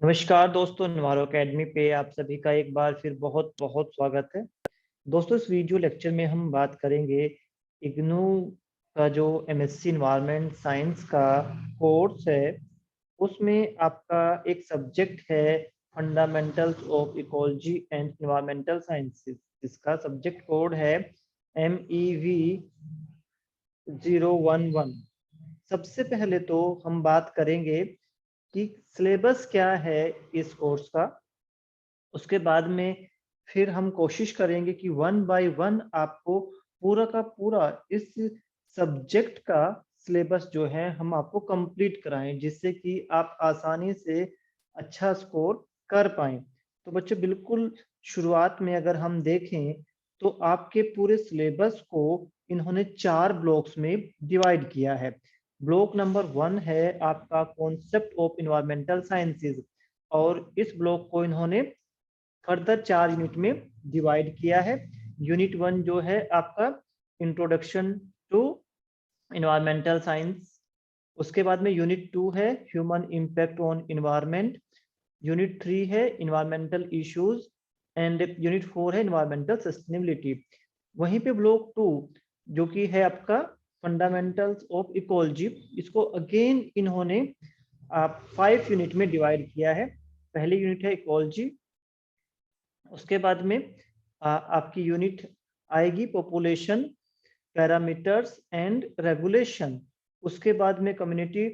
नमस्कार दोस्तों, नवारो एकेडमी पे आप सभी का एक बार फिर बहुत बहुत स्वागत है। दोस्तों, इस वीडियो लेक्चर में हम बात करेंगे इग्नू का जो एमएससी इन्वायरमेंट साइंस का कोर्स है, उसमें आपका एक सब्जेक्ट है fundamentals of ecology and environmental sciences. इसका सब्जेक्ट कोड है MEV 011। सबसे पहले तो हम बात करेंगे कि सिलेबस क्या है इस कोर्स का। उसके बाद में फिर हम कोशिश करेंगे कि वन बाय वन आपको पूरा का पूरा इस सब्जेक्ट का सिलेबस जो है हम आपको कंप्लीट कराएं, जिससे कि आप आसानी से अच्छा स्कोर कर पाएं। तो बच्चों, बिल्कुल शुरुआत में अगर हम देखें तो आपके पूरे सिलेबस को इन्होंने 4 ब्लॉक्स में डिवाइड किया है। ब्लॉक नंबर 1 है आपका कॉन्सेप्ट ऑफ इन्वायरमेंटल साइंसेज, और इस ब्लॉक को इन्होंने फर्दर 4 यूनिट में डिवाइड किया है। यूनिट 1 जो है आपका इंट्रोडक्शन टू इन्वायरमेंटल साइंस, उसके बाद में यूनिट 2 है human impact on environment, unit 3 है इन्वायरमेंटल इश्यूज, एंड यूनिट 4 है इन्वायरमेंटल सस्टेनेबिलिटी। वहीं पे ब्लॉक 2 जो कि है आपका फंडामेंटल्स ऑफ इकोलॉजी, इसको अगेन इन्होंने 5 यूनिट में डिवाइड किया है। पहली यूनिट है इकोलॉजी, उसके बाद में आपकी यूनिट आएगी पॉपुलेशन, पैरामीटर्स एंड रेगुलेशन, उसके बाद में कम्युनिटी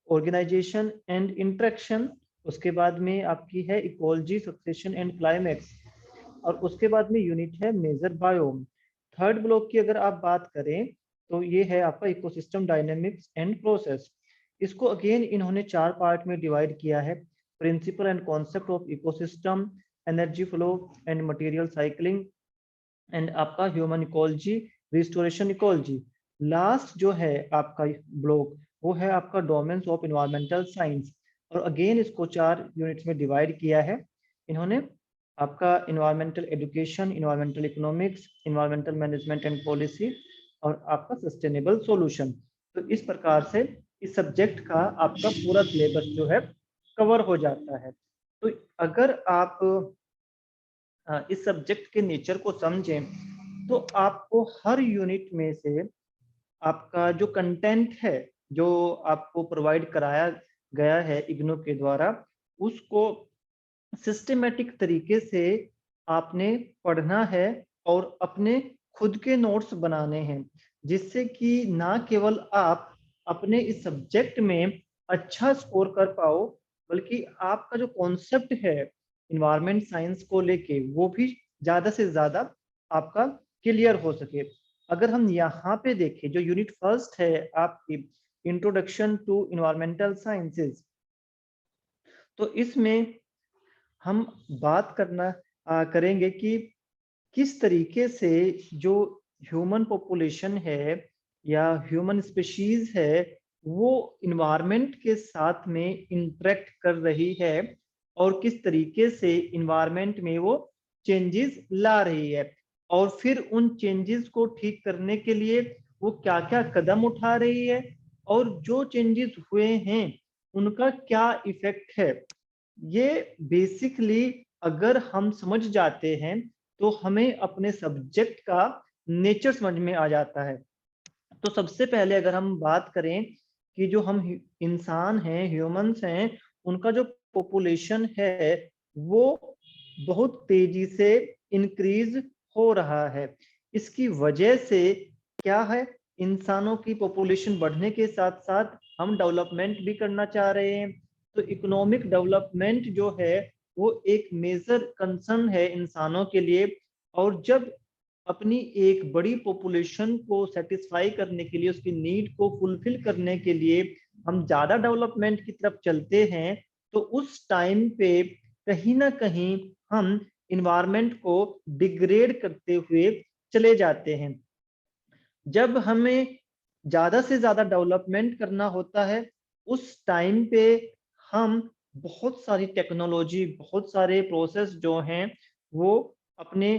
ऑर्गेनाइजेशन एंड इंटरेक्शन, उसके बाद में आपकी है इकोलॉजी, सक्सेशन एंड क्लाइमेक्स, और उसके बाद में यूनिट है मेजर बायोम। थर्ड ब्लॉक की अगर आप बात करें तो ये है आपका इकोसिस्टम डायनेमिक्स एंड प्रोसेस। इसको अगेन इन्होंने 4 पार्ट में डिवाइड किया है, principle and concept of ecosystem, energy flow and material cycling, and आपका human ecology, restoration ecology. Last जो है आपका ब्लॉक वो है आपका डोमेन्स ऑफ इन्वायरमेंटल साइंस, और अगेन इसको 4 यूनिट्स में डिवाइड किया है इन्होंने। आपका environmental education, environmental economics, environmental management and policy, और आपका सस्टेनेबल सॉल्यूशन। तो इस प्रकार से इस सब्जेक्ट का आपका पूरा सिलेबस जो है कवर हो जाता है। तो अगर आप इस सब्जेक्ट के नेचर को समझें तो आपको हर यूनिट में से आपका जो कंटेंट है, जो आपको प्रोवाइड कराया गया है इग्नू के द्वारा, उसको सिस्टमेटिक तरीके से आपने पढ़ना है और अपने खुद के नोट्स बनाने हैं, जिससे कि ना केवल आप अपने इस सब्जेक्ट में अच्छा स्कोर कर पाओ, बल्कि आपका जो कॉन्सेप्ट है इन्वायरमेंट साइंस को लेके वो भी ज़्यादा से ज़्यादा आपका क्लियर हो सके। अगर हम यहाँ पे देखें, जो यूनिट फर्स्ट है आपकी इंट्रोडक्शन टू इन्वायरमेंटल साइंसेज, तो इसमें हम बात करेंगे कि किस तरीके से जो ह्यूमन पॉपुलेशन है या ह्यूमन स्पीशीज है वो इन्वायरमेंट के साथ में इंटरेक्ट कर रही है, और किस तरीके से इन्वायरमेंट में वो चेंजेस ला रही है, और फिर उन चेंजेस को ठीक करने के लिए वो क्या क्या कदम उठा रही है, और जो चेंजेस हुए हैं उनका क्या इफेक्ट है। ये बेसिकली अगर हम समझ जाते हैं तो हमें अपने सब्जेक्ट का नेचर समझ में आ जाता है। तो सबसे पहले अगर हम बात करें कि जो हम इंसान हैं, ह्यूमंस हैं, उनका जो पॉपुलेशन है वो बहुत तेजी से इंक्रीज हो रहा है। इसकी वजह से क्या है, इंसानों की पॉपुलेशन बढ़ने के साथ साथ हम डेवलपमेंट भी करना चाह रहे हैं। तो इकोनॉमिक डेवलपमेंट जो है वो एक मेजर कंसर्न है इंसानों के लिए, और जब अपनी एक बड़ी पॉपुलेशन को सेटिस्फाई करने के लिए, उसकी नीड को फुलफिल करने के लिए हम ज़्यादा डेवलपमेंट की तरफ चलते हैं, तो उस टाइम पे कहीं ना कहीं हम इन्वायरमेंट को डिग्रेड करते हुए चले जाते हैं। जब हमें ज़्यादा से ज़्यादा डेवलपमेंट करना होता है, उस टाइम पे हम बहुत सारी टेक्नोलॉजी, बहुत सारे प्रोसेस जो हैं वो अपने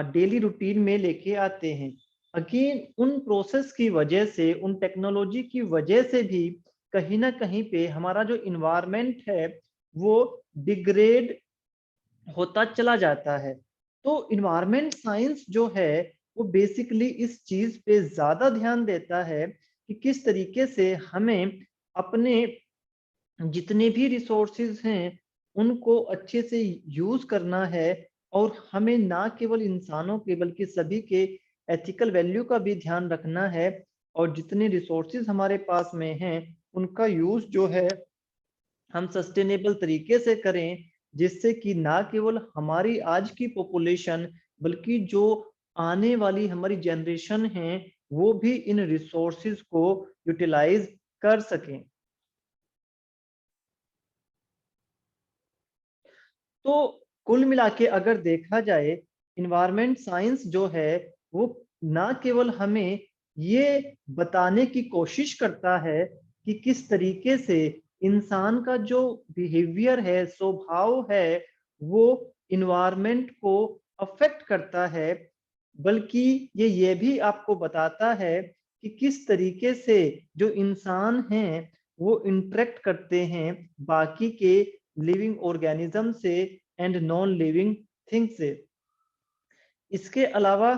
डेली रूटीन में लेके आते हैं। अगेन उन प्रोसेस की वजह से, उन टेक्नोलॉजी की वजह से भी कहीं ना कहीं पे हमारा जो इन्वायरमेंट है वो डिग्रेड होता चला जाता है। तो इन्वायरमेंट साइंस जो है वो बेसिकली इस चीज पे ज्यादा ध्यान देता है कि किस तरीके से हमें अपने जितने भी रिसोर्सेज हैं उनको अच्छे से यूज करना है, और हमें ना केवल इंसानों के बल्कि सभी के एथिकल वैल्यू का भी ध्यान रखना है, और जितने रिसोर्सेज हमारे पास में हैं उनका यूज जो है हम सस्टेनेबल तरीके से करें, जिससे कि ना केवल हमारी आज की पॉपुलेशन बल्कि जो आने वाली हमारी जनरेशन है वो भी इन रिसोर्सेज को यूटिलाइज कर सकें। तो कुल मिला के अगर देखा जाए, इन्वायरमेंट साइंस जो है वो ना केवल हमें ये बताने की कोशिश करता है कि किस तरीके से इंसान का जो बिहेवियर है, स्वभाव है, वो इन्वायरमेंट को अफेक्ट करता है, बल्कि ये भी आपको बताता है कि किस तरीके से जो इंसान हैं वो इंटरेक्ट करते हैं बाकी के लिविंग ऑर्गेनिज्म से एंड नॉन लिविंग थिंग से। इसके अलावा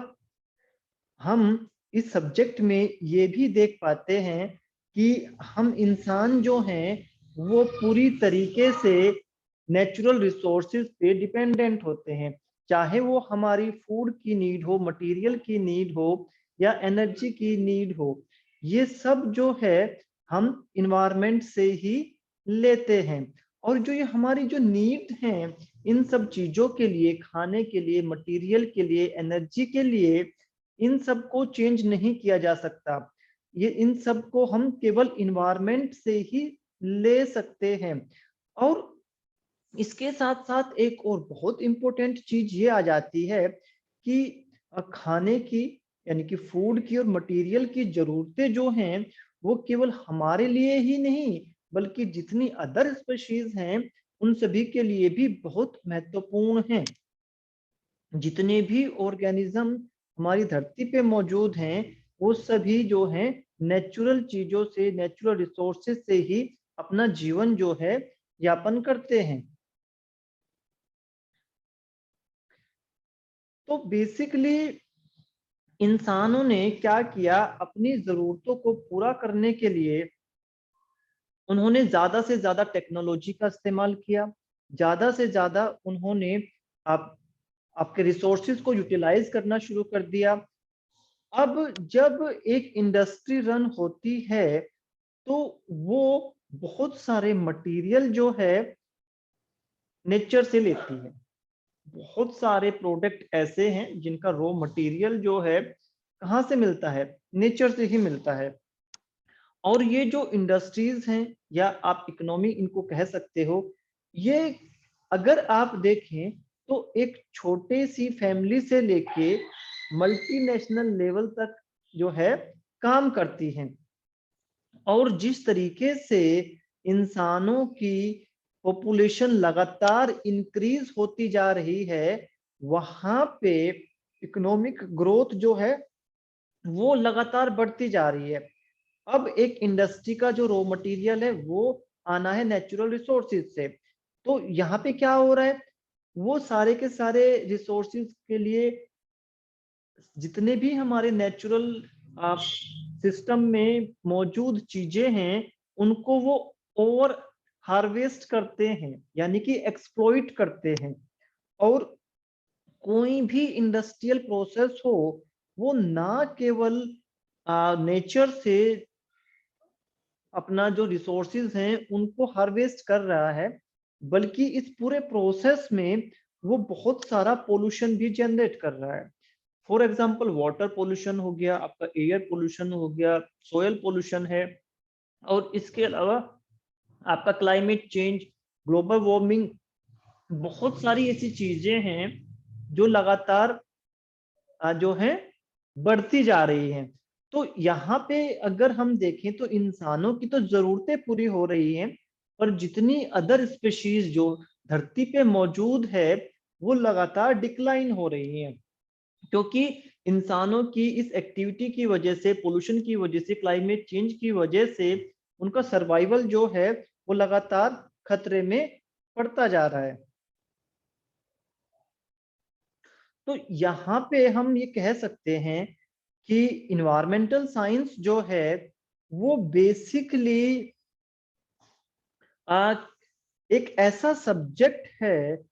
हम इस सब्जेक्ट में ये भी देख पाते हैं कि हम इंसान जो हैं वो पूरी तरीके से नेचुरल रिसोर्सेज पे डिपेंडेंट होते हैं, चाहे वो हमारी फूड की नीड हो, मटेरियल की नीड हो या एनर्जी की नीड हो। ये सब जो है हम इन्वायरमेंट से ही लेते हैं, और जो ये हमारी जो नीड हैं इन सब चीजों के लिए, खाने के लिए, मटेरियल के लिए, एनर्जी के लिए, इन सब को चेंज नहीं किया जा सकता। ये इन सब को हम केवल इन्वायरमेंट से ही ले सकते हैं। और इसके साथ साथ एक और बहुत इंपॉर्टेंट चीज ये आ जाती है कि खाने की यानी कि फूड की और मटेरियल की जरूरतें जो हैं वो केवल हमारे लिए ही नहीं बल्कि जितनी अदर स्पीशीज हैं उन सभी के लिए भी बहुत महत्वपूर्ण हैं। जितने भी ऑर्गेनिज्म हमारी धरती पे मौजूद हैं वो सभी जो हैं नेचुरल चीजों से, नेचुरल रिसोर्सेज से ही अपना जीवन जो है यापन करते हैं। तो बेसिकली इंसानों ने क्या किया, अपनी जरूरतों को पूरा करने के लिए उन्होंने ज्यादा से ज्यादा टेक्नोलॉजी का इस्तेमाल किया, ज्यादा से ज्यादा उन्होंने आप आपके रिसोर्सेज को यूटिलाइज करना शुरू कर दिया। अब जब एक इंडस्ट्री रन होती है तो वो बहुत सारे मटेरियल जो है नेचर से लेती है। बहुत सारे प्रोडक्ट ऐसे हैं जिनका रॉ मटेरियल जो है कहाँ से मिलता है, नेचर से ही मिलता है। और ये जो इंडस्ट्रीज हैं या आप इकोनॉमी इनको कह सकते हो, ये अगर आप देखें तो एक छोटे सी फैमिली से लेके मल्टीनेशनल लेवल तक जो है काम करती हैं। और जिस तरीके से इंसानों की पॉपुलेशन लगातार इंक्रीज होती जा रही है वहां पे इकोनॉमिक ग्रोथ जो है वो लगातार बढ़ती जा रही है। अब एक इंडस्ट्री का जो रॉ मटेरियल है वो आना है नेचुरल रिसोर्सेज से। तो यहाँ पे क्या हो रहा है, वो सारे के सारे रिसोर्सेज के लिए जितने भी हमारे नेचुरल सिस्टम में मौजूद चीजें हैं उनको वो ओवर हार्वेस्ट करते हैं यानी कि एक्सप्लॉइट करते हैं। और कोई भी इंडस्ट्रियल प्रोसेस हो वो ना केवल नेचर से अपना जो रिसोर्सेज हैं उनको हार्वेस्ट कर रहा है, बल्कि इस पूरे प्रोसेस में वो बहुत सारा पोल्यूशन भी जनरेट कर रहा है। फॉर एग्जाम्पल वाटर पोल्यूशन हो गया, आपका एयर पोल्यूशन हो गया, सोयल पोल्यूशन है, और इसके अलावा आपका क्लाइमेट चेंज, ग्लोबल वार्मिंग, बहुत सारी ऐसी चीजें हैं जो लगातार जो है बढ़ती जा रही हैं। तो यहाँ पे अगर हम देखें तो इंसानों की तो जरूरतें पूरी हो रही हैं, पर जितनी अदर स्पीशीज जो धरती पे मौजूद है वो लगातार डिक्लाइन हो रही हैं, क्योंकि इंसानों की इस एक्टिविटी की वजह से, पोल्यूशन की वजह से, क्लाइमेट चेंज की वजह से उनका सर्वाइवल जो है वो लगातार खतरे में पड़ता जा रहा है। तो यहाँ पे हम ये कह सकते हैं कि इन्वायरमेंटल साइंस जो है वो बेसिकली एक ऐसा सब्जेक्ट है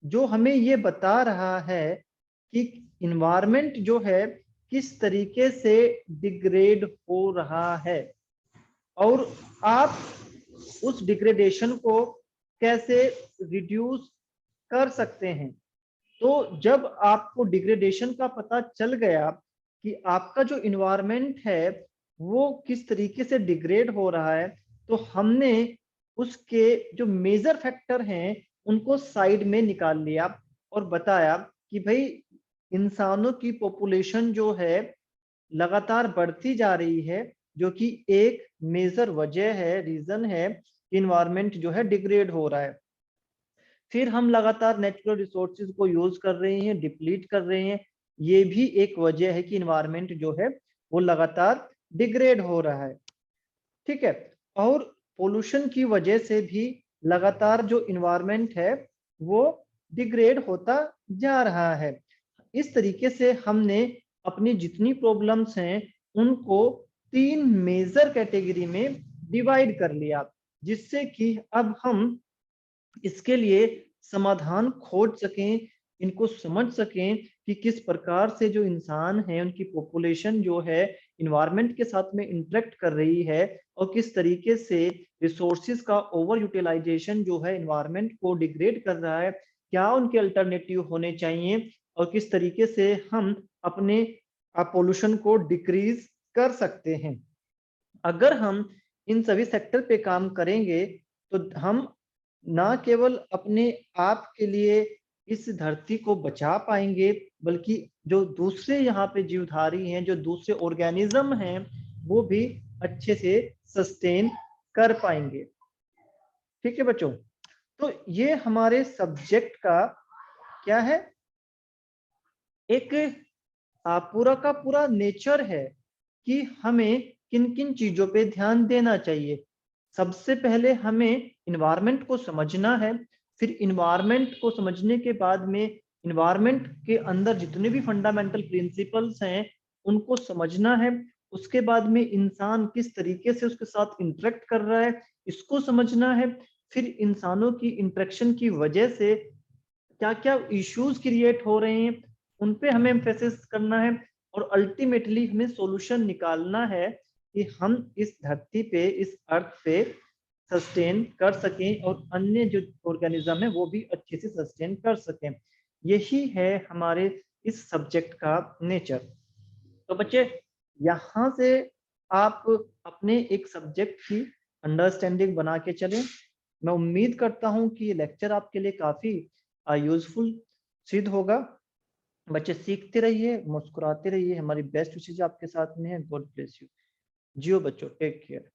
जो हमें ये बता रहा है कि इन्वायरमेंट जो है किस तरीके से डिग्रेड हो रहा है और आप उस डिग्रेडेशन को कैसे रिड्यूस कर सकते हैं। तो जब आपको डिग्रेडेशन का पता चल गया कि आपका जो इन्वायरमेंट है वो किस तरीके से डिग्रेड हो रहा है, तो हमने उसके जो मेजर फैक्टर हैं उनको साइड में निकाल लिया और बताया कि भाई इंसानों की पॉपुलेशन जो है लगातार बढ़ती जा रही है, जो कि एक मेजर वजह है, रीजन है, इन्वायरमेंट जो है डिग्रेड हो रहा है। फिर हम लगातार नेचुरल रिसोर्सेज को यूज कर रहे हैं, डिप्लीट कर रहे हैं, ये भी एक वजह है कि इन्वायरमेंट जो है वो लगातार डिग्रेड हो रहा है। ठीक है, और पोल्यूशन की वजह से भी लगातार जो इन्वायरमेंट है वो डिग्रेड होता जा रहा है। इस तरीके से हमने अपनी जितनी प्रॉब्लम्स हैं उनको 3 मेजर कैटेगरी में डिवाइड कर लिया, जिससे कि अब हम इसके लिए समाधान खोज सकें, इनको समझ सकें कि किस प्रकार से जो इंसान है उनकी पॉपुलेशन जो है इन्वायरमेंट के साथ में इंटरेक्ट कर रही है और किस तरीके से रिसोर्सेज का ओवर यूटिलाइजेशन जो है इन्वायरमेंट को डिग्रेड कर रहा है, क्या उनके अल्टरनेटिव होने चाहिए और किस तरीके से हम अपने पोल्यूशन को डिक्रीज कर सकते हैं। अगर हम इन सभी सेक्टर पे काम करेंगे तो हम ना केवल अपने आप के लिए इस धरती को बचा पाएंगे, बल्कि जो दूसरे यहाँ पे जीवधारी हैं, जो दूसरे ऑर्गेनिज्म हैं, वो भी अच्छे से सस्टेन कर पाएंगे। ठीक है बच्चों, तो ये हमारे सब्जेक्ट का क्या है, एक पूरा का पूरा नेचर है कि हमें किन किन चीजों पे ध्यान देना चाहिए। सबसे पहले हमें इन्वायरमेंट को समझना है, फिर इन्वायरमेंट को समझने के बाद में इन्वायरमेंट के अंदर जितने भी फंडामेंटल प्रिंसिपल्स हैं उनको समझना है। उसके बाद में इंसान किस तरीके से उसके साथ इंटरेक्ट कर रहा है इसको समझना है। फिर इंसानों की इंटरेक्शन की वजह से क्या क्या इश्यूज क्रिएट हो रहे हैं उन पे हमें एम्फेसिस करना है और अल्टीमेटली हमें सॉल्यूशन निकालना है कि हम इस धरती पे, इस अर्थ पे सस्टेन कर सकें और अन्य जो ऑर्गेनिज्म है वो भी अच्छे से सस्टेन कर सकें। यही है हमारे इस सब्जेक्ट का नेचर। तो बच्चे यहाँ से आप अपने एक सब्जेक्ट की अंडरस्टैंडिंग बना के चलें। मैं उम्मीद करता हूँ कि ये लेक्चर आपके लिए काफी यूजफुल सिद्ध होगा। बच्चे सीखते रहिए, मुस्कुराते रहिए, हमारी बेस्ट विशेष आपके साथ में है। God bless you. जियो बच्चों, टेक केयर।